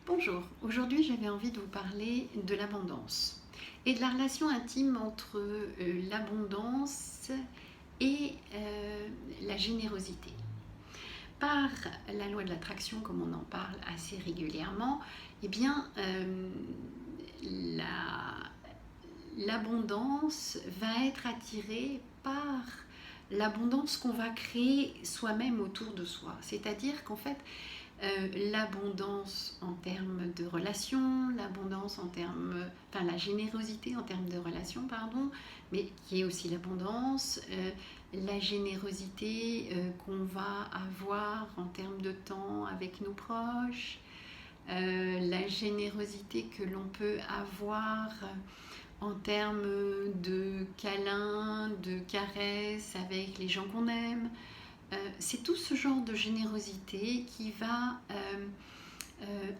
Bonjour, aujourd'hui j'avais envie de vous parler de l'abondance et de la relation intime entre l'abondance et la générosité. Par la loi de l'attraction, comme on en parle assez régulièrement, eh bien, l'abondance va être attirée par l'abondance qu'on va créer soi-même autour de soi. C'est-à-dire qu'en fait, l'abondance en termes de relations, l'abondance en termes, enfin la générosité en termes de relations, pardon, mais qui est aussi l'abondance, la générosité qu'on va avoir en termes de temps avec nos proches, la générosité que l'on peut avoir en termes de câlins, de caresses avec les gens qu'on aime. C'est tout ce genre de générosité qui va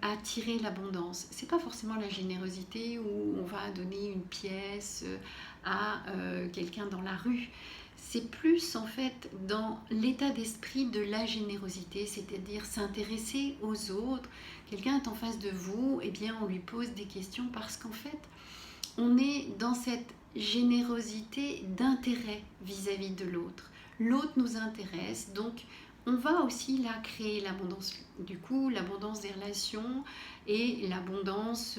attirer l'abondance. C'est pas forcément la générosité où on va donner une pièce à quelqu'un dans la rue. C'est plus en fait dans l'état d'esprit de la générosité, c'est-à-dire s'intéresser aux autres. Quelqu'un est en face de vous, et bien on lui pose des questions parce qu'en fait on est dans cette générosité d'intérêt vis-à-vis de l'autre. L'autre nous intéresse, donc on va aussi là créer l'abondance du coup, l'abondance des relations et l'abondance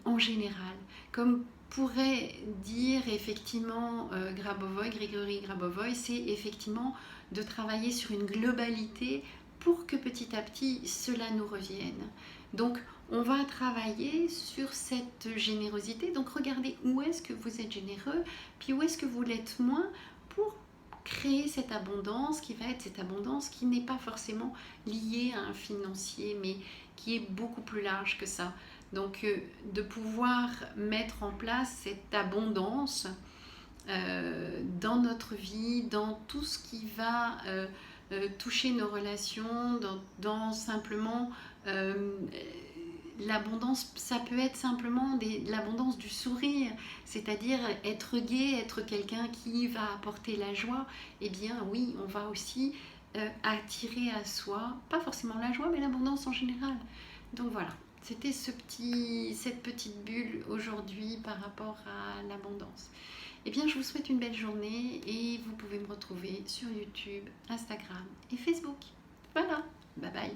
en général. Comme pourrait dire effectivement Grégory Grabovoy, c'est effectivement de travailler sur une globalité pour que petit à petit cela nous revienne. Donc on va travailler sur cette générosité. Donc regardez où est-ce que vous êtes généreux, puis où est-ce que vous l'êtes moins pour créer cette abondance qui va être cette abondance qui n'est pas forcément liée à un financier, mais qui est beaucoup plus large que ça. Donc de pouvoir mettre en place cette abondance dans notre vie, dans tout ce qui va toucher nos relations, dans simplement l'abondance, ça peut être simplement l'abondance du sourire, c'est-à-dire être gai, être quelqu'un qui va apporter la joie. Eh bien oui, on va aussi attirer à soi, pas forcément la joie, mais l'abondance en général. Donc voilà, c'était cette petite bulle aujourd'hui par rapport à l'abondance. Eh bien, je vous souhaite une belle journée et vous pouvez me retrouver sur YouTube, Instagram et Facebook. Voilà, bye bye.